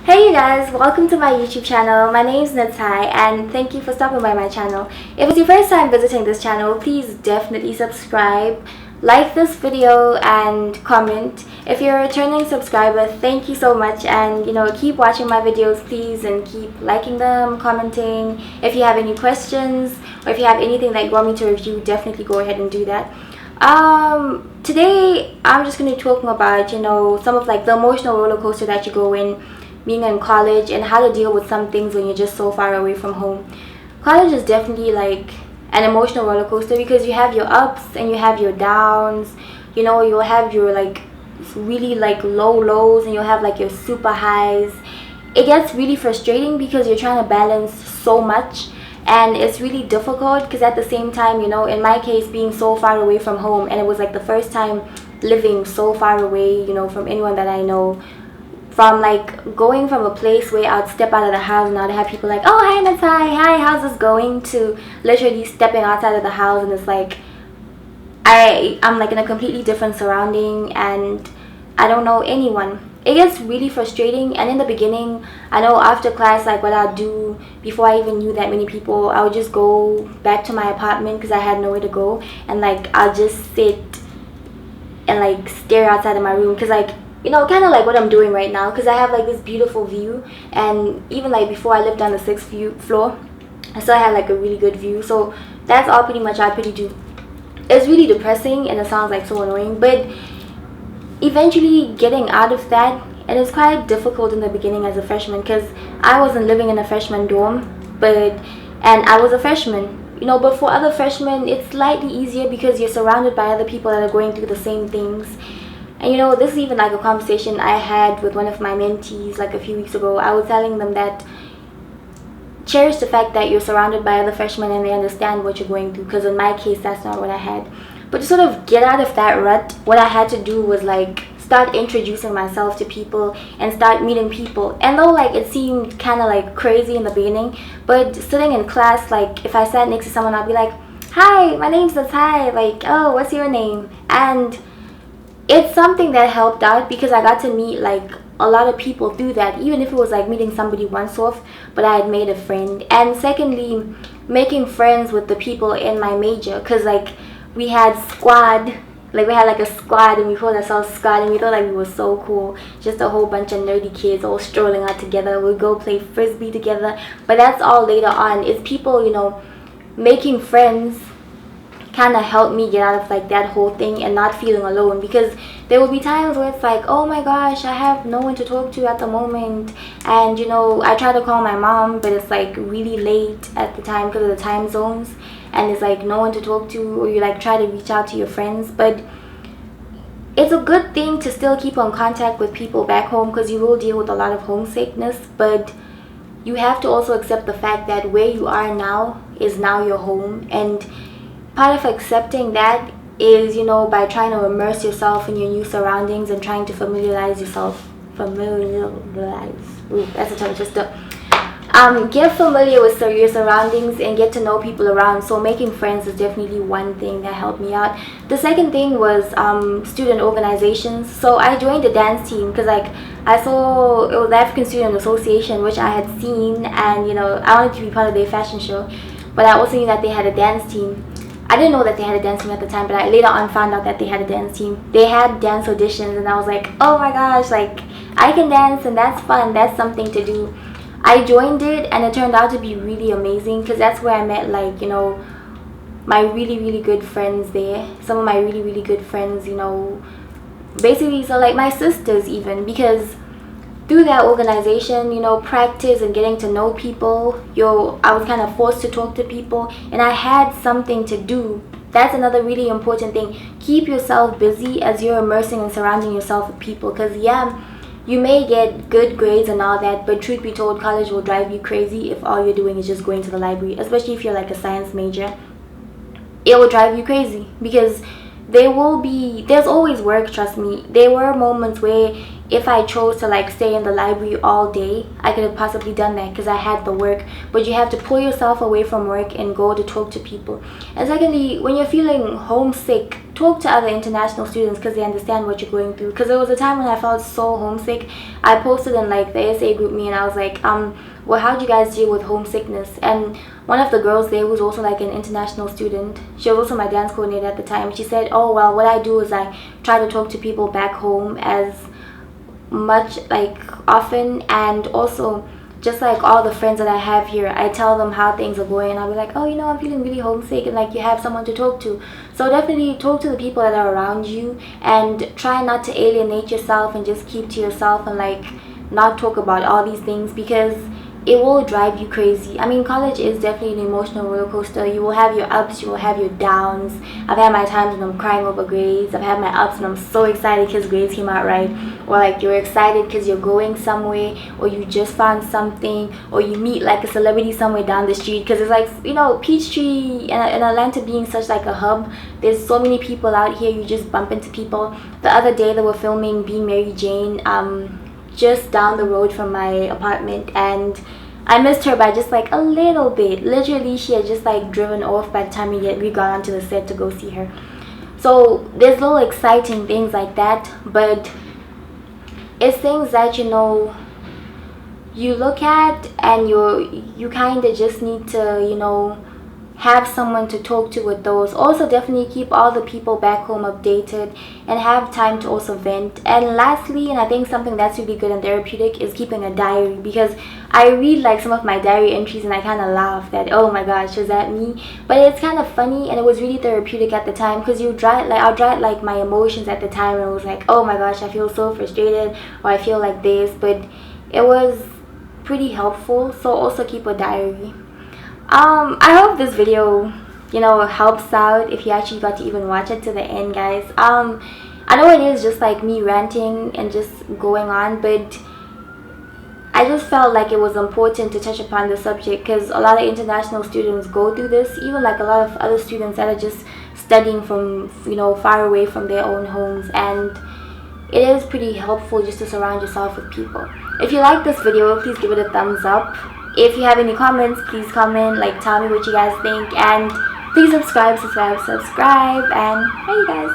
Hey you guys, welcome to my YouTube channel. My name is Natai and thank you for stopping by my channel. If it's your first time visiting this channel, please definitely subscribe, like this video and comment. If you're a returning subscriber, thank you so much, and keep watching my videos please, and keep liking them, commenting. If you have any questions or if you have anything that you want me to review, definitely go ahead and do that. Today I'm just going to be talking about some of the emotional roller coaster that you go in being in college, and how to deal with some things when you're just so far away from home. College is definitely an emotional roller coaster because you have your ups and you have your downs. You'll have your really low lows, and you'll have your super highs. It gets really frustrating because you're trying to balance so much, and it's really difficult because at the same time, in my case, being so far away from home, and it was the first time living so far away, from anyone that I know. From going from a place where I'd step out of the house and I'd have people oh hi Natai, hi, how's this going, to literally stepping outside of the house and it's I'm in a completely different surrounding and I don't know anyone. It gets really frustrating, and in the beginning, I know after class, what I'd do before I even knew that many people, I would just go back to my apartment because I had nowhere to go, and I'll just sit and stare outside of my room because kind of what I'm doing right now, because I have this beautiful view, and even before I lived on the 6th floor, I still had a really good view. So that's all pretty much I do. It's really depressing and it sounds so annoying, but eventually getting out of that, and it's quite difficult in the beginning as a freshman because I wasn't living in a freshman dorm, and I was a freshman. But for other freshmen it's slightly easier because you're surrounded by other people that are going through the same things. And this is even a conversation I had with one of my mentees a few weeks ago. I was telling them that cherish the fact that you're surrounded by other freshmen and they understand what you're going through, because in my case that's not what I had. But to sort of get out of that rut, what I had to do was start introducing myself to people and start meeting people. And though it seemed kind of crazy in the beginning, but sitting in class, if I sat next to someone, I'd be hi, my name's Natai, oh, what's your name? And it's something that helped out because I got to meet a lot of people through that, even if it was meeting somebody once off, but I had made a friend. And secondly, making friends with the people in my major, because we had squad, we had a squad, and we called ourselves squad, and we thought we were so cool, just a whole bunch of nerdy kids all strolling out together. We'd go play frisbee together, but that's all later on. It's people, making friends kind of helped me get out of that whole thing and not feeling alone, because there will be times where it's oh my gosh, I have no one to talk to at the moment, and I try to call my mom, but it's really late at the time because of the time zones, and it's no one to talk to, or you try to reach out to your friends. But it's a good thing to still keep on contact with people back home because you will deal with a lot of homesickness, but you have to also accept the fact that where you are now is now your home. And part of accepting that is, by trying to immerse yourself in your new surroundings and trying to familiarize yourself. Ooh, that's a tongue twister. Get familiar with your surroundings and get to know people around. So making friends is definitely one thing that helped me out. The second thing was student organizations. So I joined the dance team because I saw it was the African Student Association, which I had seen, and I wanted to be part of their fashion show, but I also knew that they had a dance team. I didn't know that they had a dance team at the time, but I later on found out that they had a dance team. They had dance auditions, and I was oh my gosh, I can dance, and that's fun, that's something to do. I joined it, and it turned out to be really amazing because that's where I met my really, really good friends there. Some of my really, really good friends, basically, so my sisters even, because through that organization, practice and getting to know people, I was kind of forced to talk to people, and I had something to do. That's another really important thing. Keep yourself busy as you're immersing and surrounding yourself with people, because you may get good grades and all that, but truth be told, college will drive you crazy if all you're doing is just going to the library, especially if you're a science major. It will drive you crazy because there's always work, trust me. There were moments where if I chose to like stay in the library all day, I could have possibly done that because I had the work. But you have to pull yourself away from work and go to talk to people. And secondly, when you're feeling homesick, talk to other international students because they understand what you're going through. Because there was a time when I felt so homesick. I posted in like the SA group me and I was like, well, how do you guys deal with homesickness? And one of the girls there was also like an international student. She was also my dance coordinator at the time. She said, oh well, what I do is I try to talk to people back home as much like often, and also just like all the friends that I have here, I tell them how things are going and I'll be like, oh, you know, I'm feeling really homesick, and like you have someone to talk to. So definitely talk to the people that are around you and try not to alienate yourself and just keep to yourself and like not talk about all these things, because it will drive you crazy. I mean, college is definitely an emotional roller coaster. You will have your ups, you will have your downs. I've had my times when I'm crying over grades. I've had my ups when I'm so excited because grades came out right, or like you're excited because you're going somewhere, or you just found something, or you meet like a celebrity somewhere down the street. Because it's like, you know, Peachtree and Atlanta being such like a hub, there's so many people out here, you just bump into people. The other day they were filming Being Mary Jane just down the road from my apartment, and I missed her by just like a little bit. Literally, she had just like driven off by the time we got onto the set to go see her. So there's little exciting things like that, but it's things that, you know, you look at and you kind of just need to, you know, have someone to talk to with those. Also definitely keep all the people back home updated and have time to also vent. And lastly, and I think something that's really good and therapeutic, is keeping a diary, because I read like some of my diary entries and I kind of laugh that, oh my gosh, is that me? But it's kind of funny, and it was really therapeutic at the time, because I'll write like my emotions at the time, and it was like, oh my gosh, I feel so frustrated, or I feel like this. But it was pretty helpful. So also keep a diary. I hope this video, you know, helps out if you actually got to even watch it to the end, guys. I know it is just like me ranting and just going on, but I just felt like it was important to touch upon the subject, because a lot of international students go through this, even like a lot of other students that are just studying from, you know, far away from their own homes. And it is pretty helpful just to surround yourself with people. If you like this video, please give it a thumbs up. If you have any comments, please comment, like tell me what you guys think, and please subscribe, and hey guys.